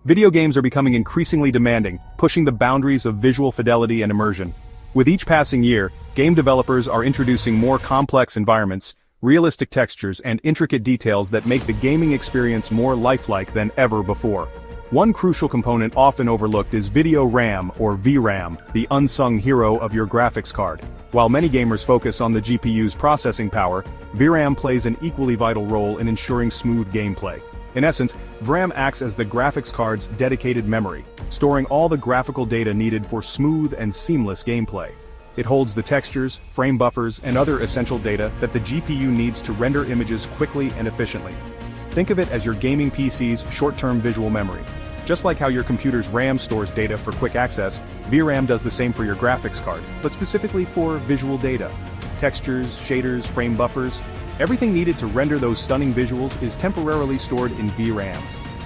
Video games are becoming increasingly demanding, pushing the boundaries of visual fidelity and immersion. With each passing year, game developers are introducing more complex environments, realistic textures, and intricate details that make the gaming experience more lifelike than ever before. One crucial component often overlooked is video RAM or VRAM, the unsung hero of your graphics card. While many gamers focus on the GPU's processing power, VRAM plays an equally vital role in ensuring smooth gameplay. In essence, VRAM acts as the graphics card's dedicated memory, storing all the graphical data needed for smooth and seamless gameplay. It holds the textures, frame buffers, and other essential data that the GPU needs to render images quickly and efficiently. Think of it as your gaming PC's short-term visual memory. Just like how your computer's RAM stores data for quick access, VRAM does the same for your graphics card, but specifically for visual data. Textures, shaders, frame buffers, everything needed to render those stunning visuals is temporarily stored in VRAM.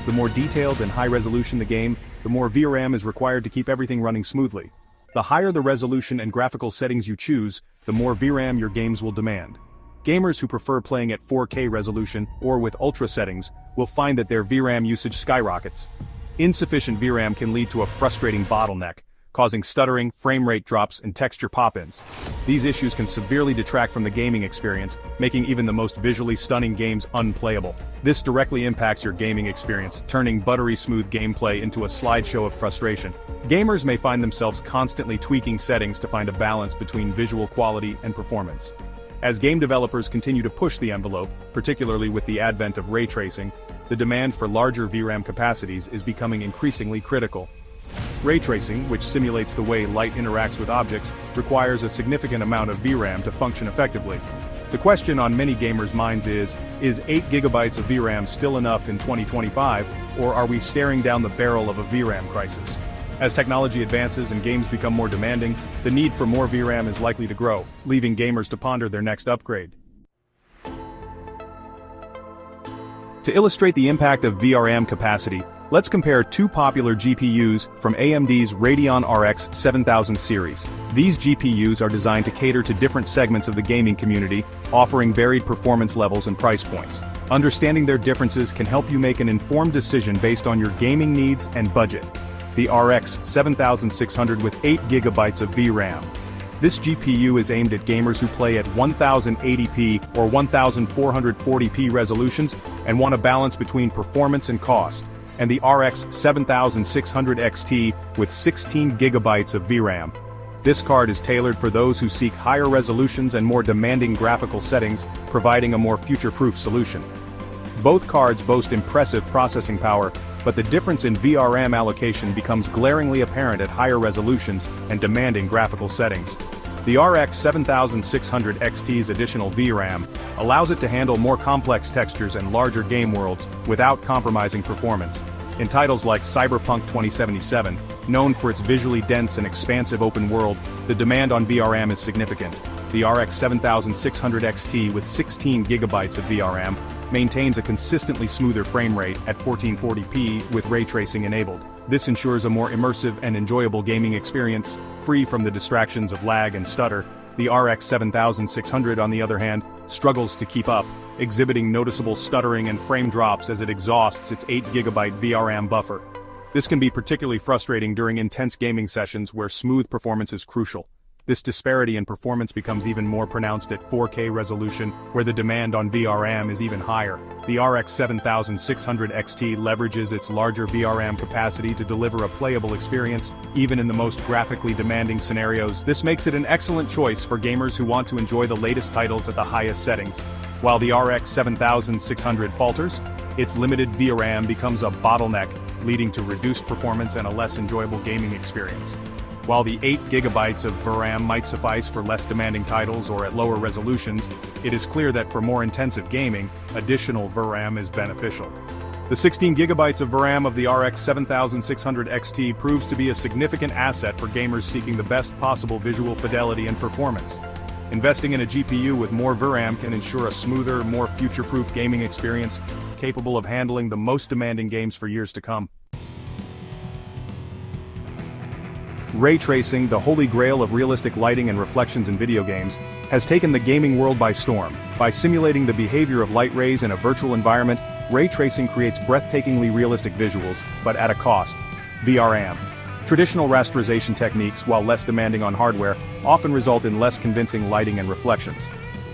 The more detailed and high-resolution the game, the more VRAM is required to keep everything running smoothly. The higher the resolution and graphical settings you choose, the more VRAM your games will demand. Gamers who prefer playing at 4K resolution or with ultra settings will find that their VRAM usage skyrockets. Insufficient VRAM can lead to a frustrating bottleneck, causing stuttering, frame rate drops, and texture pop-ins. These issues can severely detract from the gaming experience, making even the most visually stunning games unplayable. This directly impacts your gaming experience, turning buttery smooth gameplay into a slideshow of frustration. Gamers may find themselves constantly tweaking settings to find a balance between visual quality and performance. As game developers continue to push the envelope, particularly with the advent of ray tracing, the demand for larger VRAM capacities is becoming increasingly critical. Ray tracing, which simulates the way light interacts with objects, requires a significant amount of VRAM to function effectively. The question on many gamers' minds is 8 GB of VRAM still enough in 2025, or are we staring down the barrel of a VRAM crisis? As technology advances and games become more demanding, the need for more VRAM is likely to grow, leaving gamers to ponder their next upgrade. To illustrate the impact of VRAM capacity, let's compare two popular GPUs from AMD's Radeon RX 7000 series. These GPUs are designed to cater to different segments of the gaming community, offering varied performance levels and price points. Understanding their differences can help you make an informed decision based on your gaming needs and budget. The RX 7600 with 8 GB of VRAM. This GPU is aimed at gamers who play at 1080p or 1440p resolutions and want a balance between performance and cost, and the RX 7600 XT with 16 GB of VRAM. This card is tailored for those who seek higher resolutions and more demanding graphical settings, providing a more future-proof solution. Both cards boast impressive processing power, but the difference in VRAM allocation becomes glaringly apparent at higher resolutions and demanding graphical settings. The RX 7600 XT's additional VRAM allows it to handle more complex textures and larger game worlds without compromising performance. In titles like Cyberpunk 2077, known for its visually dense and expansive open world, the demand on VRAM is significant. The RX 7600 XT with 16 GB of VRAM maintains a consistently smoother frame rate at 1440p with ray tracing enabled. This ensures a more immersive and enjoyable gaming experience, free from the distractions of lag and stutter. The RX 7600, on the other hand, struggles to keep up, exhibiting noticeable stuttering and frame drops as it exhausts its 8 GB VRAM buffer. This can be particularly frustrating during intense gaming sessions where smooth performance is crucial. This disparity in performance becomes even more pronounced at 4K resolution, where the demand on VRAM is even higher. The RX 7600 XT leverages its larger VRAM capacity to deliver a playable experience, even in the most graphically demanding scenarios. This makes it an excellent choice for gamers who want to enjoy the latest titles at the highest settings. While the RX 7600 falters, its limited VRAM becomes a bottleneck, leading to reduced performance and a less enjoyable gaming experience. While the 8 GB of VRAM might suffice for less demanding titles or at lower resolutions, it is clear that for more intensive gaming, additional VRAM is beneficial. The 16 GB of VRAM of the RX 7600 XT proves to be a significant asset for gamers seeking the best possible visual fidelity and performance. Investing in a GPU with more VRAM can ensure a smoother, more future-proof gaming experience, capable of handling the most demanding games for years to come. Ray tracing, the holy grail of realistic lighting and reflections in video games, has taken the gaming world by storm. By simulating the behavior of light rays in a virtual environment, ray tracing creates breathtakingly realistic visuals, but at a cost. VRAM. Traditional rasterization techniques, while less demanding on hardware, often result in less convincing lighting and reflections.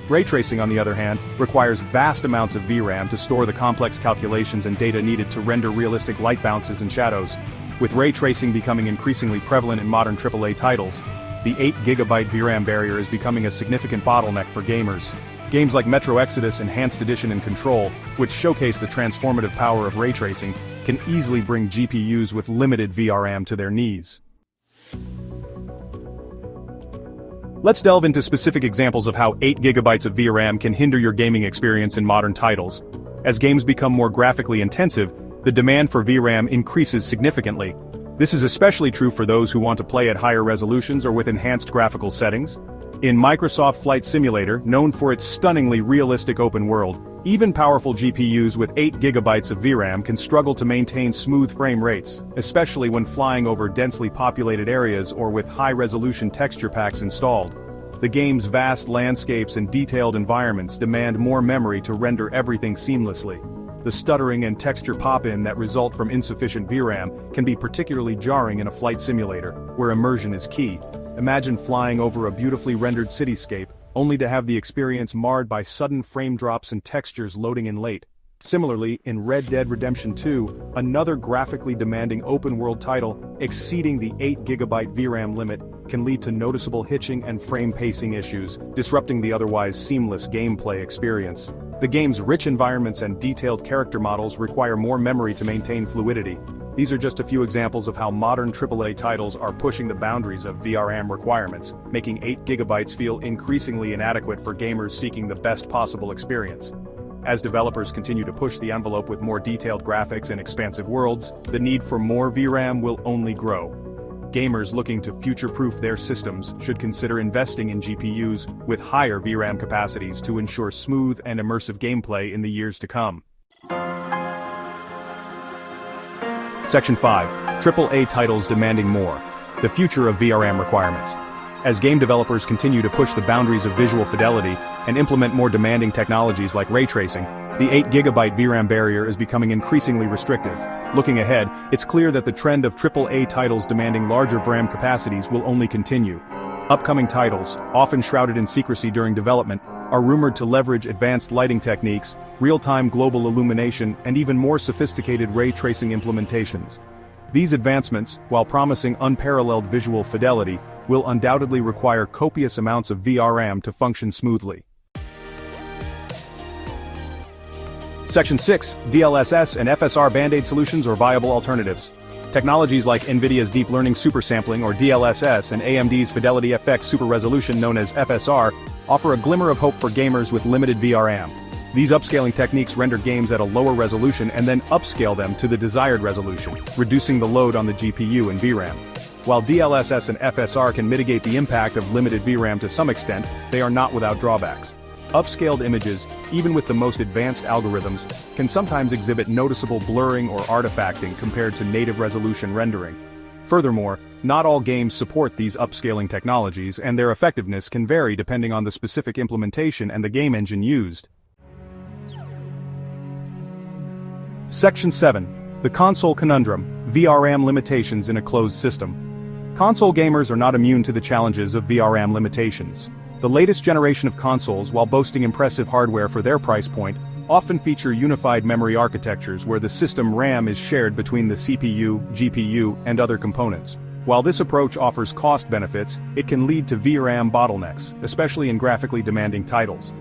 Ray tracing, on the other hand, requires vast amounts of VRAM to store the complex calculations and data needed to render realistic light bounces and shadows. With ray tracing becoming increasingly prevalent in modern AAA titles, the 8GB VRAM barrier is becoming a significant bottleneck for gamers. Games like Metro Exodus Enhanced Edition and Control, which showcase the transformative power of ray tracing, can easily bring GPUs with limited VRAM to their knees. Let's delve into specific examples of how 8GB of VRAM can hinder your gaming experience in modern titles. As games become more graphically intensive, the demand for VRAM increases significantly. This is especially true for those who want to play at higher resolutions or with enhanced graphical settings. In Microsoft Flight Simulator, known for its stunningly realistic open world, even powerful GPUs with 8GB of VRAM can struggle to maintain smooth frame rates, especially when flying over densely populated areas or with high-resolution texture packs installed. The game's vast landscapes and detailed environments demand more memory to render everything seamlessly. The stuttering and texture pop-in that result from insufficient VRAM can be particularly jarring in a flight simulator, where immersion is key. Imagine flying over a beautifully rendered cityscape, only to have the experience marred by sudden frame drops and textures loading in late. Similarly, in Red Dead Redemption 2, another graphically demanding open-world title, exceeding the 8GB VRAM limit, can lead to noticeable hitching and frame pacing issues, disrupting the otherwise seamless gameplay experience. The game's rich environments and detailed character models require more memory to maintain fluidity. These are just a few examples of how modern AAA titles are pushing the boundaries of VRAM requirements, making 8GB feel increasingly inadequate for gamers seeking the best possible experience. As developers continue to push the envelope with more detailed graphics and expansive worlds, the need for more VRAM will only grow. Gamers looking to future-proof their systems should consider investing in GPUs with higher VRAM capacities to ensure smooth and immersive gameplay in the years to come. Section 5. AAA titles demanding more. The future of VRAM requirements. As game developers continue to push the boundaries of visual fidelity and implement more demanding technologies like ray tracing, the 8GB VRAM barrier is becoming increasingly restrictive. Looking ahead, it's clear that the trend of AAA titles demanding larger VRAM capacities will only continue. Upcoming titles, often shrouded in secrecy during development, are rumored to leverage advanced lighting techniques, real-time global illumination, and even more sophisticated ray tracing implementations. These advancements, while promising unparalleled visual fidelity, will undoubtedly require copious amounts of VRAM to function smoothly. Section 6. DLSS and FSR Band-Aid solutions or viable alternatives. Technologies like NVIDIA's Deep Learning Supersampling or DLSS and AMD's Fidelity FX Super Resolution known as FSR offer a glimmer of hope for gamers with limited VRAM. These upscaling techniques render games at a lower resolution and then upscale them to the desired resolution, reducing the load on the GPU and VRAM. While DLSS and FSR can mitigate the impact of limited VRAM to some extent, they are not without drawbacks. Upscaled images, even with the most advanced algorithms, can sometimes exhibit noticeable blurring or artifacting compared to native resolution rendering. Furthermore, not all games support these upscaling technologies, and their effectiveness can vary depending on the specific implementation and the game engine used. Section 7. The Console Conundrum, VRAM Limitations in a Closed System. Console gamers are not immune to the challenges of VRAM limitations. The latest generation of consoles, while boasting impressive hardware for their price point, often feature unified memory architectures where the system RAM is shared between the CPU, GPU, and other components. While this approach offers cost benefits, it can lead to VRAM bottlenecks, especially in graphically demanding titles.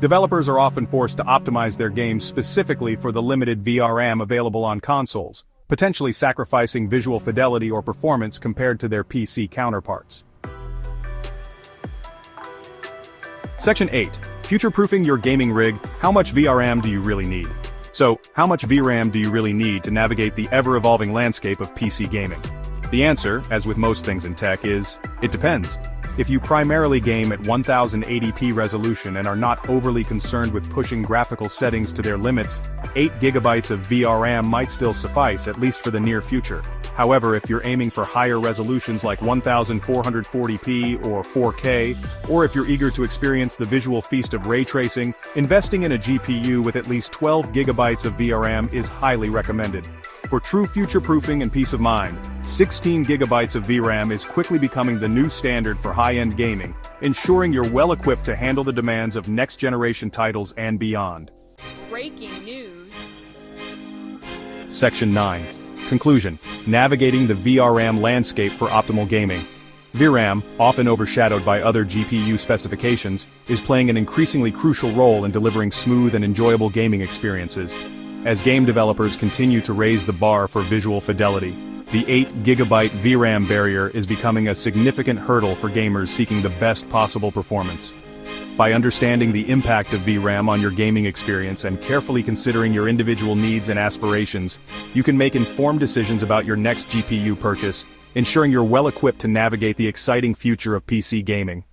Developers are often forced to optimize their games specifically for the limited VRAM available on consoles, potentially sacrificing visual fidelity or performance compared to their PC counterparts. Section 8. Future-proofing your gaming rig. How much VRAM do you really need? So, how much VRAM do you really need to navigate the ever-evolving landscape of PC gaming? The answer, as with most things in tech, is, it depends. If you primarily game at 1080p resolution and are not overly concerned with pushing graphical settings to their limits, 8GB of VRAM might still suffice, at least for the near future. However, if you're aiming for higher resolutions like 1440p or 4K, or if you're eager to experience the visual feast of ray tracing, investing in a GPU with at least 12 GB of VRAM is highly recommended. For true future-proofing and peace of mind, 16 GB of VRAM is quickly becoming the new standard for high-end gaming, ensuring you're well-equipped to handle the demands of next-generation titles and beyond. Breaking news. Section 9. Conclusion. Navigating the VRAM landscape for optimal gaming. VRAM, often overshadowed by other GPU specifications, is playing an increasingly crucial role in delivering smooth and enjoyable gaming experiences. As game developers continue to raise the bar for visual fidelity, the 8 GB VRAM barrier is becoming a significant hurdle for gamers seeking the best possible performance. By understanding the impact of VRAM on your gaming experience and carefully considering your individual needs and aspirations, you can make informed decisions about your next GPU purchase, ensuring you're well equipped to navigate the exciting future of PC gaming.